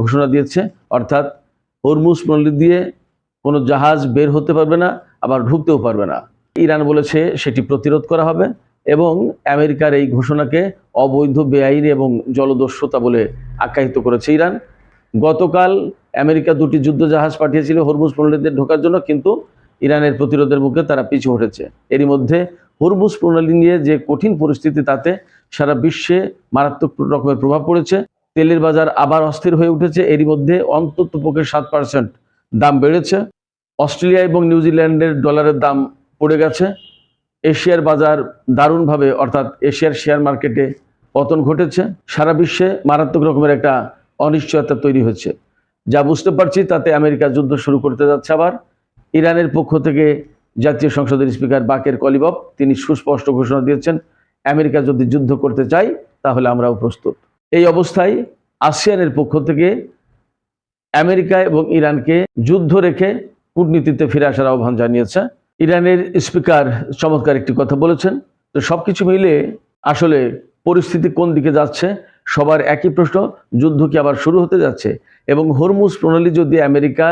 ঘোষণা দিয়েছে, অর্থাৎ হরমুজ প্রণালী দিয়ে কোনো জাহাজ বের হতে পারবে না, আবার ঢুকতেও পারবে না। ইরান বলেছে সেটি প্রতিরোধ করা হবে এবং আমেরিকার এই ঘোষণাকে অবৈধ, বেআইনি এবং জলদস্যুতা বলে আখ্যায়িত করেছে ইরান। গতকাল আমেরিকা 2টি যুদ্ধ জাহাজ পাঠিয়েছিল হরমুজ প্রণালীতে ঢোকার জন্য, কিন্তু ইরানের প্রতিরোধের মুখে তারা পিছু হটেছে। এরই মধ্যে হরমুজ প্রণালী নিয়ে যে কঠিন পরিস্থিতি, তাতে সারা বিশ্বে মারাত্মক রকমের প্রভাব পড়েছে। তেলের বাজার আবার অস্থির হয়ে উঠেছে। এরই মধ্যে অন্ততপক্ষে 7% দাম বেড়েছে। অস্ট্রেলিয়া এবং নিউজিল্যান্ডের ডলারের দাম পড়ে গেছে। এশিয়ার বাজার দারুণভাবে, অর্থাৎ এশিয়ার শেয়ার মার্কেটে পতন ঘটেছে। সারা বিশ্বে মারাত্মক রকমের একটা অনিশ্চয়তা তৈরি হচ্ছে। যা বুঝতে পারছি তাতে আমেরিকা যুদ্ধ শুরু করতে যাচ্ছে আবার। ইরানের পক্ষ থেকে জাতীয় সংসদের স্পিকার বাকের কলিবফ তিনি সুস্পষ্ট ঘোষণা দিয়েছেন, আমেরিকা যদি যুদ্ধ করতে চায় তাহলে আমরাও প্রস্তুত। এই অবস্থায় আসিয়ানের পক্ষ থেকে আমেরিকা এবং ইরানকে যুদ্ধ রেখে কূটনীতিতে ফিরে আসার আহ্বান জানিয়েছে। ইরানের স্পিকার চমৎকার একটি কথা বলেছেন। তো সবকিছু মিলে আসলে পরিস্থিতি কোন দিকে যাচ্ছে, সবার একই প্রশ্ন, যুদ্ধ কি আবার শুরু হতে যাচ্ছে? এবং হরমুজ প্রণালী যদি আমেরিকা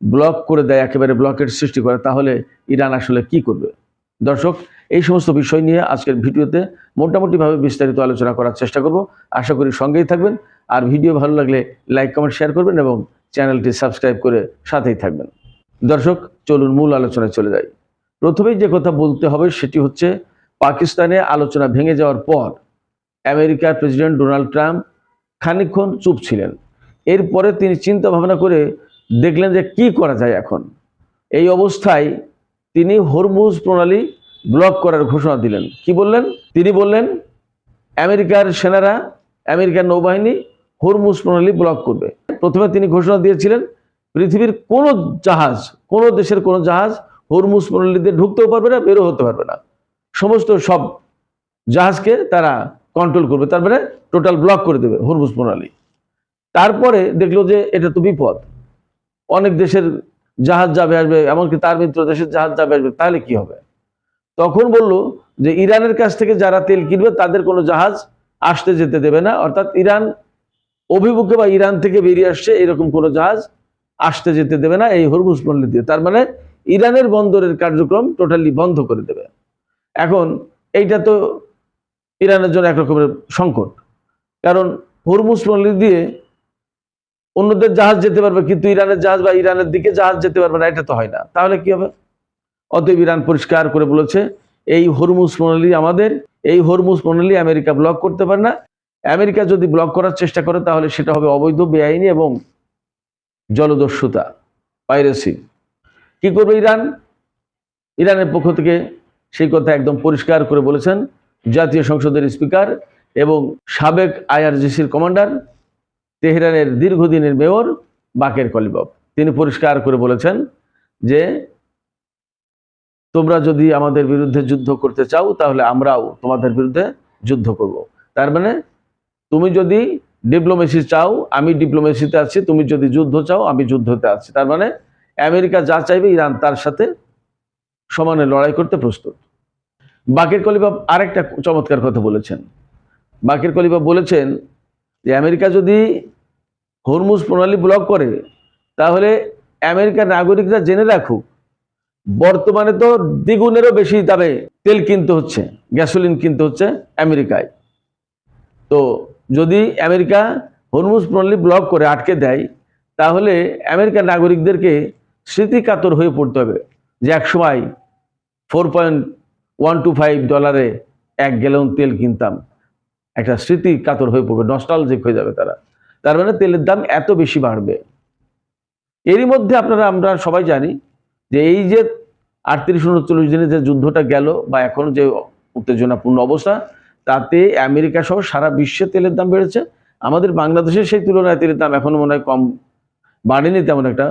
ব্লক করে দেয়, একেবারে ব্লকের সৃষ্টি করে, তাহলে ইরান আসলে কি করবে? দর্শক, এই সমস্ত বিষয় নিয়ে আজকের ভিডিওতে মোটামুটিভাবে বিস্তারিত আলোচনা করার চেষ্টা করব। আশা করি সঙ্গেই থাকবেন। আর ভিডিও ভালো লাগলে লাইক, কমেন্ট, শেয়ার করবেন এবং চ্যানেলটি সাবস্ক্রাইব করে সাথেই থাকবেন। দর্শক, চলুন মূল আলোচনায় চলে যাই। প্রথমেই যে কথা বলতে হবে সেটি হচ্ছে, পাকিস্তানে আলোচনা ভেঙে যাওয়ার পর আমেরিকার প্রেসিডেন্ট ডোনাল্ড ট্রাম্প খানিকক্ষণ চুপ ছিলেন। এরপরে তিনি চিন্তা ভাবনা করে দেখলেন যে কি করা যায় এখন। এই অবস্থায় তিনি হরমুজ প্রণালী ব্লক করার ঘোষণা দিলেন। কি বললেন? তিনি বললেন আমেরিকার সেনারা, আমেরিকার নৌবাহিনী হরমুজ প্রণালী ব্লক করবে। প্রথমে তিনি ঘোষণা দিয়েছিলেন পৃথিবীর কোনো জাহাজ, কোনো দেশের কোনো জাহাজ হরমুজ প্রণালীতে ঢুকতেও পারবে না, বেরো হতে পারবে না। সমস্ত সব জাহাজকে তারা কন্ট্রোল করবে, তারপরে টোটাল ব্লক করে দেবে হরমুজ প্রণালী। তারপরে দেখলো যে এটা তো বিপদ, অনেক দেশের জাহাজ যাবে আসবে, এমনকি তার মিত্র দেশের জাহাজ যাবে আসবে, তাহলে কি হবে? তখন বলল যে ইরানের কাছ থেকে যারা তেল কিনবে তাদের কোনো জাহাজ আসতে যেতে দেবে না, অর্থাৎ ইরান অভিমুখে বা ইরান থেকে বেরিয়ে আসছে এরকম কোনো জাহাজ আসতে যেতে দেবে না এই হরমুজ প্রণালী দিয়ে। তার মানে ইরানের বন্দরের কার্যক্রম টোটালি বন্ধ করে দেবে। এখন এইটা তো ইরানের জন্য একরকমের সংকট, কারণ হরমুজ প্রণালী দিয়ে অন্যদের জাহাজ যেতে পারবে, কিন্তু ইরানের জাহাজ বা ইরানের দিকে জাহাজ যেতে পারবে না, এটা তো হয় না। তাহলে কি হবে? অতএব ইরান পরিষ্কার করে বলেছে এই হরমুজ প্রণালী আমাদের, এই হরমুজ প্রণালী আমেরিকা ব্লক করতে পারে না। আমেরিকা যদি ব্লক করার চেষ্টা করে তাহলে সেটা হবে অবৈধ, বেআইনি এবং জলদস্যুতা, পাইরেসি। কি করবে ইরান? ইরানের পক্ষ থেকে সেই কথা একদম পরিষ্কার করে বলেছেন জাতীয় সংসদের স্পিকার এবং সাবেক আইআরজিসির কমান্ডার, তেহরানের দীর্ঘদিনের মেয়র বাকের কলিবফ। তিনি পরিষ্কার করে বলেছেন যে তোমরা যদি আমাদের বিরুদ্ধে যুদ্ধ করতে চাও তাহলে আমরাও তোমাদের বিরুদ্ধে যুদ্ধ করব। তার মানে তুমি যদি ডিপ্লোমেসি চাও আমি ডিপ্লোমেসিতে আছি, তুমি যদি যুদ্ধ চাও আমি যুদ্ধতে আছি। তার মানে আমেরিকা যা চাইবে ইরান তার সাথে সমানে লড়াই করতে প্রস্তুত। বাকের কলিবফ আরেকটা চমৎকার কথা বলেছেন। বাকের কলিবফ বলেছেন যে আমেরিকা যদি হরমুজ প্রণালী ব্লক করে তাহলে আমেরিকার নাগরিকরা জেনে রাখুক, বর্তমানে তো দ্বিগুণেরও বেশি দামে তেল কিনতে হচ্ছে, গ্যাসোলিন কিনতে হচ্ছে আমেরিকায়। তো যদি আমেরিকা হরমুজ প্রণালী ব্লক করে আটকে দেয় তাহলে আমেরিকার নাগরিকদেরকে স্মৃতিকাতর হয়ে পড়তে হবে যে একসময় $4.125 1 গ্যালন তেল কিনতাম। একটা স্মৃতি কাতর হয়ে পড়বে, নস্টালজিক হয়ে যাবে তারা। তার মানে তেলের দাম এত বেশি বাড়বে। এরই মধ্যে আমরা সবাই জানি যে এই যে 38-39 দিনে যে যুদ্ধটা গেল বা এখন যে উত্তেজনাপূর্ণ অবস্থা, তাতে আমেরিকা সহ সারা বিশ্বে তেলের দাম বেড়েছে। আমাদের বাংলাদেশের সেই তুলনায় তেলের দাম এখনো মনে হয় কম বাড়েনি তেমন একটা।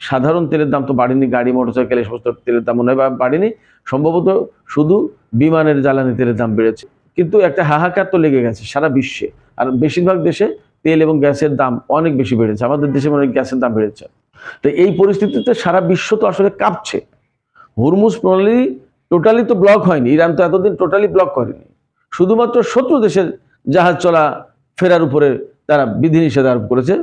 সাধারণ তেলের দাম তো বাড়েনি, গাড়ি মোটরসাইকেল এই সমস্ত তেলের দাম মনে হয় বাড়েনি, সম্ভবত শুধু বিমানের জ্বালানি তেলের দাম বেড়েছে। কিন্তু একটা হাহাকার তো লেগে গেছে সারা বিশ্বে, আর বেশিরভাগ দেশে তেল এবং গ্যাসের দাম অনেক বেশি বেড়েছে। আমাদের দেশে মনে হয় গ্যাসের দাম বেড়েছে। তো এই পরিস্থিতিতে সারা বিশ্ব তো আসলে কাঁপছে। হরমুজ প্রণালী টোটালি তো ব্লক হয়নি, ইরান তো এতদিন টোটালি ব্লক করেনি, শুধুমাত্র শত্রু দেশের জাহাজ চলা ফেরার উপরে তারা বিধিনিষেধ আরোপ করেছে।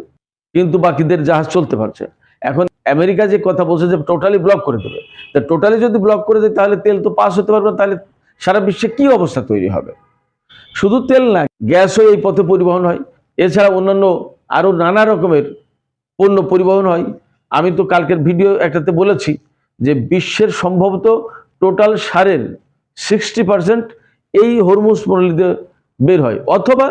কিন্তু বাকিদের জাহাজ চলতে পারছে। এখন আমেরিকা যে কথা বলছে যে টোটালি ব্লক করে দেবে, তা টোটালি যদি ব্লক করে দেয় তাহলে তেল তো পাস হতে পারবে না, তাহলে সারা বিশ্বে কি অবস্থা তৈরি হবে। শুধু তেল না, গ্যাসও এই পথে পরিবহন হয়, এছাড়া অন্যান্য আরো নানা রকমের পণ্য পরিবহন হয়। আমি তো কালকের ভিডিও একটাতে বলেছি যে বিশ্বের সম্ভবত টোটাল সারের 60% এই হরমুজ প্রণালীতে বের হয়, অথবা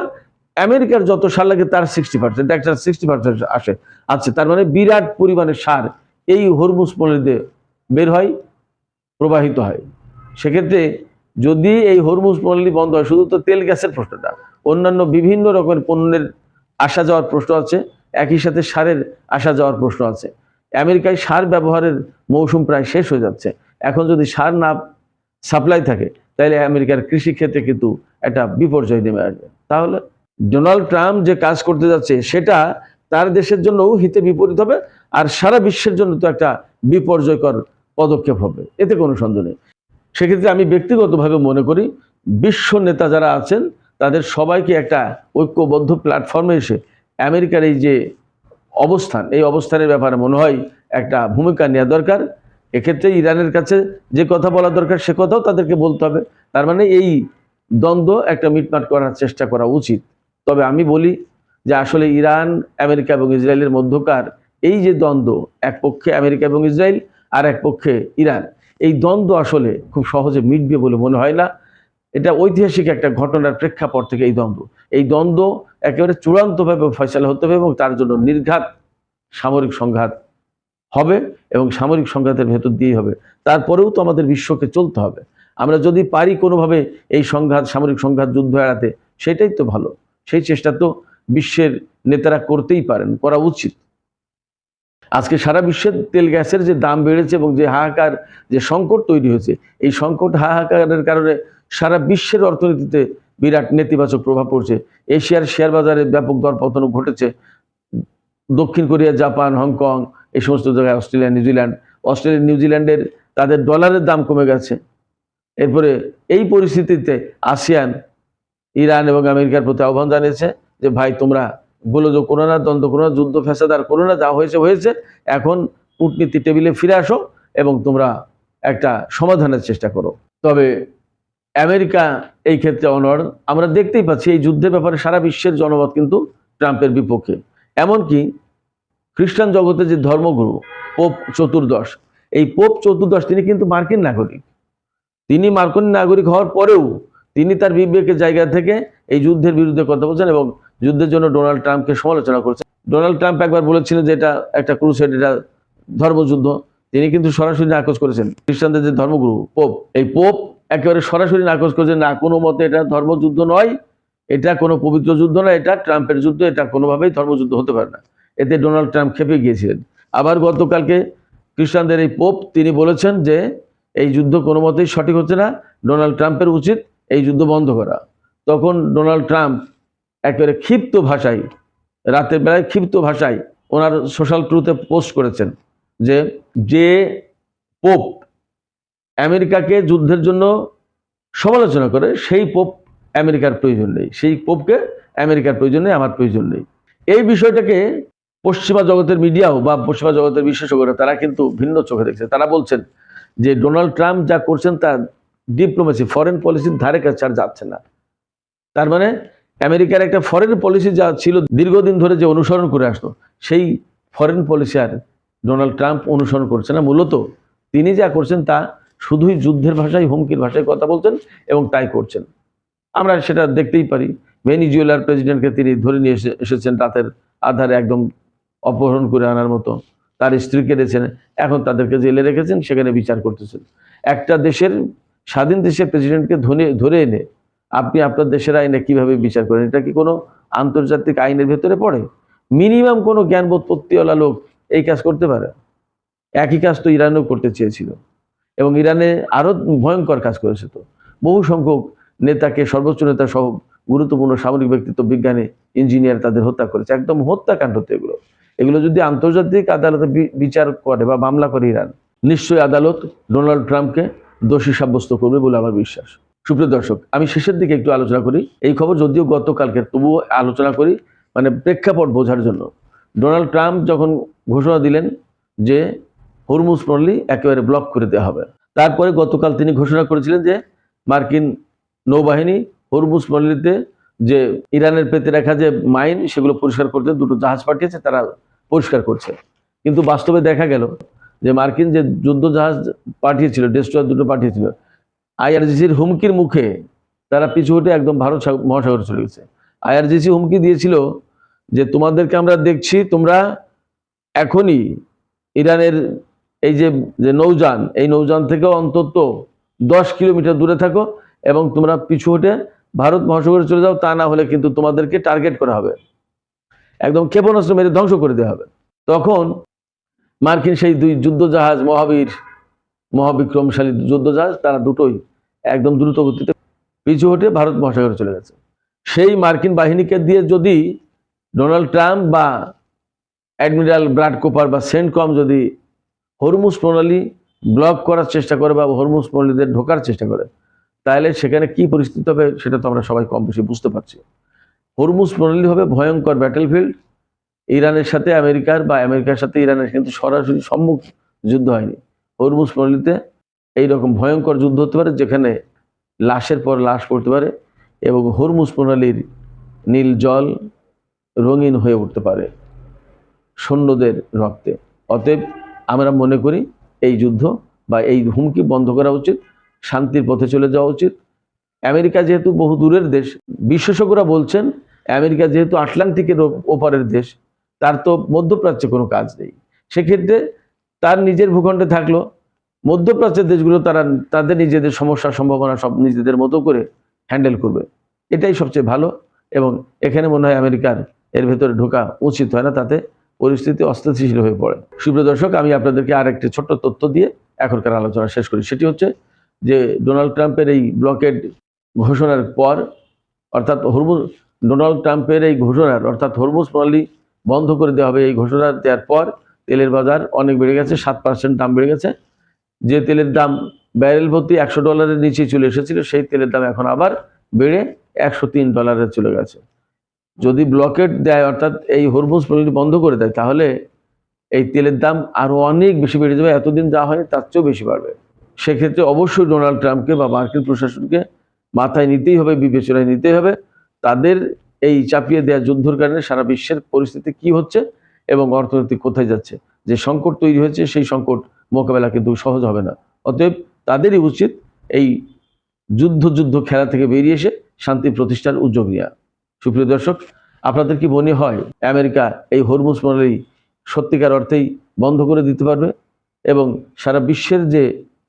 আমেরিকার যত সার লাগে তার 60%, একটা 60% আসে আছে। তার মানে বিরাট পরিমাণের সার এই হরমুজ প্রণালীতে বের হয়, প্রবাহিত হয়। সেক্ষেত্রে যদি এই হরমুজ প্রণালী বন্ধ হয়, শুধু তো তেল গ্যাসের প্রশ্নটা, অন্যান্য বিভিন্ন রকমের পণ্যের আসা যাওয়ার প্রশ্ন আছে, একই সাথে সারের আসা যাওয়ার প্রশ্ন আছে। আমেরিকায় সার ব্যবহারের মৌসুম প্রায় শেষ হয়ে যাচ্ছে। এখন যদি সার না সাপ্লাই থাকে তাহলে আমেরিকার কৃষি ক্ষেত্রে কিন্তু একটা বিপর্যয় নেমে আসবে। তাহলে ডোনাল্ড ট্রাম্প যে কাজ করতে যাচ্ছে সেটা তার দেশের জন্যও হিতে বিপরীত হবে, আর সারা বিশ্বের জন্য তো একটা বিপর্যয়কর পদক্ষেপ হবে, এতে কোনো সন্দেহ নেই। সেক্ষেত্রে আমি ব্যক্তিগতভাবে মনে করি বিশ্ব নেতা যারা আছেন তাদের সবাইকে একটা ঐক্যবদ্ধ প্ল্যাটফর্মে এসে আমেরিকার এই যে অবস্থান, এই অবস্থানের ব্যাপারে মনে হয় একটা ভূমিকা নেওয়া দরকার। এক্ষেত্রে ইরানের কাছে যে কথা বলা দরকার সে কথাও তাদেরকে বলতে হবে। তার মানে এই দ্বন্দ্ব একটা মিটমাট করার চেষ্টা করা উচিত। তবে আমি বলি যে আসলে ইরান, আমেরিকা এবং ইসরায়েলের মধ্যকার এই যে দ্বন্দ্ব, এক পক্ষে আমেরিকা এবং ইসরায়েল আর এক পক্ষে ইরান, এই দ্বন্দ্ব আসলে খুব সহজে মিটবে বলে মনে হয় না। এটা ঐতিহাসিক একটা ঘটনার প্রেক্ষাপট থেকে এই দ্বন্দ্ব একেবারে চূড়ান্তভাবে ফয়সালা হতে হবে এবং তার জন্য নির্ঘাত সামরিক সংঘাত হবে এবং সামরিক সংঘাতের ভেতর দিয়েই হবে। তারপরেও তো আমাদের বিশ্বকে চলতে হবে। আমরা যদি পারি কোনোভাবে এই সংঘাত, সামরিক সংঘাত, যুদ্ধ এড়াতে, সেটাই তো ভালো। সেই চেষ্টা তো বিশ্বের নেতারা করতেই পারেন, করা উচিত। আজকে সারা বিশ্বের তেল গ্যাসের যে দাম বেড়েছে এবং যে হাহাকার, যে সংকট তৈরি হয়েছে, এই সংকট হাহাকারের কারণে সারা বিশ্বের অর্থনীতিতে বিরাট নেতিবাচক প্রভাব পড়ছে। এশিয়ার শেয়ার বাজারে ব্যাপক দরপতন ঘটেছে। দক্ষিণ কোরিয়া, জাপান, হংকং, এই সমস্ত জায়গায়, অস্ট্রেলিয়া, নিউজিল্যান্ডের তাদের ডলারের দাম কমে গেছে। এরপরে এই পরিস্থিতিতে আসিয়ান ইরান এবং আমেরিকার প্রতি আহ্বান জানিয়েছে যে ভাই তোমরা গোলযোগ করো না, দ্বন্দ্ব করো না, যুদ্ধ ফ্যাসাদ আর করো না, যা হয়েছে হয়েছে, এখন কূটনীতি টেবিলে ফিরে আসো এবং তোমরা একটা সমাধানের চেষ্টা করো। তবে আমেরিকা এই ক্ষেত্রে অনড়। আমরা দেখতেই পাচ্ছি এই যুদ্ধের ব্যাপারে সারা বিশ্বের জনমত কিন্তু ট্রাম্পের বিপক্ষে। এমনকি খ্রিস্টান জগতে যে ধর্মগুরু পোপ চতুর্দশ, এই পোপ চতুর্দশ তিনি কিন্তু মার্কিন নাগরিক। তিনি মার্কিন নাগরিক হওয়ার পরেও তিনি তার বিবেকের জায়গা থেকে এই যুদ্ধের বিরুদ্ধে কথা বলছেন এবং যুদ্ধের জন্য ডোনাল্ড ট্রাম্পকে সমালোচনা করছেন। ডোনাল্ড ট্রাম্প একবার বলেছিলেন যে এটা একটা ক্রুসেড, এটা ধর্মযুদ্ধ। তিনি কিন্তু সরাসরি নাকচ করেছেন। খ্রিস্টানদের যে ধর্মগুরু পোপ, এই পোপ একেবারে সরাসরি নাকচ করেছেন, না কোনো মতে এটা ধর্মযুদ্ধ নয়, এটা কোনো পবিত্র যুদ্ধ নয়, এটা ট্রাম্পের যুদ্ধ, এটা কোনোভাবেই ধর্মযুদ্ধ হতে পারে না। এতে ডোনাল্ড ট্রাম্প খেপে গিয়েছিলেন। আবার গতকালকে খ্রিস্টানদের এই পোপ তিনি বলেছেন যে এই যুদ্ধ কোনো মতেই সঠিক হচ্ছে না, ডোনাল্ড ট্রাম্পের উচিত এই যুদ্ধ বন্ধ করা। তখন ডোনাল্ড ট্রাম্প একেবারে ক্ষিপ্ত ভাষায়, রাতের বেলায় ক্ষিপ্ত ভাষায় ওনার সোশ্যাল ট্রুথে পোস্ট করেছেন যে পোপ আমেরিকাকে যুদ্ধের জন্য সমালোচনা করে সেই পোপ আমেরিকার প্রয়োজন নেই, সেই পোপকে আমেরিকার প্রয়োজন নেই, আমার প্রয়োজন নেই। এই বিষয়টাকে পশ্চিমা জগতের মিডিয়াও বা পশ্চিমা জগতের বিশেষজ্ঞরা তারা কিন্তু ভিন্ন চোখে দেখছে। তারা বলছেন যে ডোনাল্ড ট্রাম্প যা করছেন তা ডিপ্লোমেসি, ফরেন পলিসির ধারে কাছে আর যাচ্ছে না। তার মানে আমেরিকার একটা ফরেন পলিসি যা ছিল দীর্ঘদিন ধরে যে অনুসরণ করে আসতো, সেই ফরেন পলিসি আর ডোনাল্ড ট্রাম্প অনুসরণ করছে না। মূলত তিনি যা করছেন তা শুধুই যুদ্ধের ভাষায়, হুমকির ভাষায় কথা বলছেন এবং তাই করছেন। আমরা সেটা দেখতেই পারি। ভেনিজুয়েলার প্রেসিডেন্টকে তিনি ধরে নিয়ে এসেছেন রাতের আধারে, একদম অপহরণ করে আনার মতো। তার স্ত্রীকে দিয়েছেন, এখন তাদেরকে জেলে রেখেছেন, সেখানে বিচার করতেছেন। একটা দেশের, স্বাধীন দেশের প্রেসিডেন্টকে ধরে এনে আপনি আপনার দেশের আইনে কিভাবে বিচার করেন? এটা কি কোনো আন্তর্জাতিক আইনের ভেতরে পড়ে? মিনিমাম কোনো জ্ঞানবোধপত্তিওয়ালা লোক এই কাজ করতে পারে? একই কাজ তো ইরানেও করতে চেয়েছিল এবং ইরানে আরো ভয়ঙ্কর কাজ করেছে। তো বহু সংখ্যক নেতাকে, সর্বোচ্চ নেতা সহ গুরুত্বপূর্ণ সামরিক ব্যক্তিত্ব, বিজ্ঞানী, ইঞ্জিনিয়ার তাদের হত্যা করেছে। একদম হত্যাকাণ্ড। তো এগুলো যদি আন্তর্জাতিক আদালতে বিচার করে বা মামলা করে ইরান, নিশ্চয়ই আদালত ডোনাল্ড ট্রাম্পকে দোষী সাব্যস্ত করবে বলে আমার বিশ্বাস। সুপ্রিয় দর্শক, আমি শেষের দিকে একটু আলোচনা করি। এই খবর যদিও গতকালকে, তবুও আলোচনা করি মানে প্রেক্ষাপট বোঝার জন্য। ডোনাল্ড ট্রাম্প যখন ঘোষণা দিলেন যে হরমুজ প্রণালী একেবারে ব্লক করে দেওয়া হবে, তারপরে গতকাল তিনি ঘোষণা করেছিলেন যে মার্কিন নৌবাহিনী হরমুজ প্রণালীতে যে ইরানের পেতে রাখা যে মাইন সেগুলো পরিষ্কার করতে দুটো জাহাজ পাঠিয়েছে, তারা পরিষ্কার করছে। কিন্তু বাস্তবে দেখা গেল যে মার্কিন যে যুদ্ধ জাহাজ পাঠিয়েছিল, ডেস্ট্রয়ার দুটো পাঠিয়েছিল, আইআরজিসির হুমকির মুখে তারা পিছু হটে একদম ভারত মহাসাগরে চলে গেছে। আইআরজিসি হুমকি দিয়েছিল যে তোমাদেরকে আমরা দেখছি, তোমরা এখনই ইরানের এই যে নৌযান, এই নৌযান থেকে অন্তত 10 কিলোমিটার দূরে থাকো এবং তোমরা পিছু হটে ভারত মহাসাগরে চলে যাও, তা না হলে কিন্তু তোমাদেরকে টার্গেট করা হবে, একদম ক্ষেপণাস্ত্র মেরে ধ্বংস করে দেওয়া হবে। তখন মার্কিন সেই দুই যুদ্ধ জাহাজ, মহাবিক্রমশালী যুদ্ধ জাহাজ, তারা দুটোই একদম দ্রুত গতিতে পিছু হটে ভারত মহাসাগরে চলে গেছে। সেই মার্কিন বাহিনীকে দিয়ে যদি ডোনাল্ড ট্রাম্প বা অ্যাডমিরাল ব্রাড কোপার বা সেন্টকম যদি হরমুজ প্রণালী ব্লক করার চেষ্টা করে বা হরমুজ প্রণালীতে ঢোকার চেষ্টা করে, তাহলে সেখানে কি পরিস্থিতি হবে সেটা তো আমরা সবাই কম বেশি বুঝতে পারছি। হরমুজ প্রণালী হবে ভয়ঙ্কর ব্যাটেলফিল্ড। ইরানের সাথে আমেরিকার বা আমেরিকার সাথে ইরানের কিন্তু সরাসরি সম্মুখ যুদ্ধ হয়নি। হরমুজ প্রণালীতে এইরকম ভয়ঙ্কর যুদ্ধ হতে পারে যেখানে লাশের পর লাশ পড়তে পারে এবং হরমুজ প্রণালীর নীল জল রঙিন হয়ে উঠতে পারে সৈন্যদের রক্তে। অতএব আমরা মনে করি এই যুদ্ধ বা এই হুমকি বন্ধ করা উচিত, শান্তির পথে চলে যাওয়া উচিত। আমেরিকা যেহেতু বহু দূরের দেশ, বিশেষজ্ঞরা বলছেন আমেরিকা যেহেতু আটলান্টিকের ওপারের দেশ, তার তো মধ্যপ্রাচ্যে কোনো কাজ নেই। সেক্ষেত্রে তার নিজের ভূখণ্ডে থাকলো, মধ্যপ্রাচ্যের দেশগুলো তারা তাদের নিজেদের সমস্যার সম্ভাবনা সব নিজেদের মতো করে হ্যান্ডেল করবে, এটাই সবচেয়ে ভালো। এবং এখানে মনে হয় আমেরিকার এর ভেতরে ঢোকা উচিত হয় না, তাতে পরিস্থিতি অস্থিতিশীল হয়ে পড়ে। সুপ্রিয় দর্শক, আমি আপনাদেরকে আর একটি ছোট্ট তথ্য দিয়ে এখনকার আলোচনা শেষ করি। সেটি হচ্ছে যে ডোনাল্ড ট্রাম্পের এই ব্লকেড ঘোষণার পর, অর্থাৎ ডোনাল্ড ট্রাম্পের এই ঘোষণার অর্থাৎ হরমুজ প্রণালী বন্ধ করে দেওয়া হবে, এই ঘোষণা দেওয়ার পর তেলের বাজার অনেক বেড়ে গেছে, 7% দাম বেড়ে গেছে। যে তেলের দাম ব্যারেল প্রতি $100 নিচে চলে এসেছিল, সেই তেলের দাম এখন আবার বেড়ে $103 চলে গেছে। যদি ব্লকেট দেয় অর্থাৎ এই হরমুজ প্রণালী বন্ধ করে দেয়, তাহলে এই তেলের দাম আরো অনেক বেশি বেড়ে যাবে, এতদিন যা হয় তার চেয়েও বেশি বাড়বে। সেক্ষেত্রে অবশ্যই ডোনাল্ড ট্রাম্পকে বা মার্কিন প্রশাসনকে মাথায় নিতেই হবে, বিবেচনায় নিতেই হবে তাদের এই চাপিয়ে দেওয়া যুদ্ধের কারণে সারা বিশ্বের পরিস্থিতি কি হচ্ছে এবং অর্থনীতি কোথায় যাচ্ছে। যে সংকট তৈরি হয়েছে সেই সংকট মোকাবেলা কিন্তু সহজ হবে না। অতএব তাদেরই উচিত এই যুদ্ধ খেলা থেকে বেরিয়ে এসে শান্তি প্রতিষ্ঠার উদ্যোগ নেওয়া। সুপ্রিয় দর্শক, আপনাদের কি মনে হয় আমেরিকা এই হরমুজ প্রণালী সত্যিকার অর্থেই বন্ধ করে দিতে পারবে এবং সারা বিশ্বের যে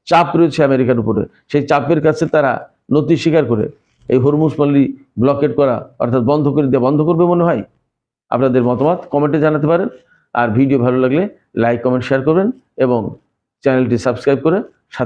চাপ রয়েছে আমেরিকার উপরে, সেই চাপের কাছে তারা নতি স্বীকার করে এই হরমুজ প্রণালী ব্লকেট করা অর্থাৎ বন্ধ করে দেওয়া বন্ধ করবে মনে হয়? আপনাদের মতামত কমেন্টে জানাতে পারেন। আর ভিডিও ভালো লাগলে লাইক, কমেন্ট, শেয়ার করবেন এবং চ্যানেলটি সাবস্ক্রাইব করে সাথে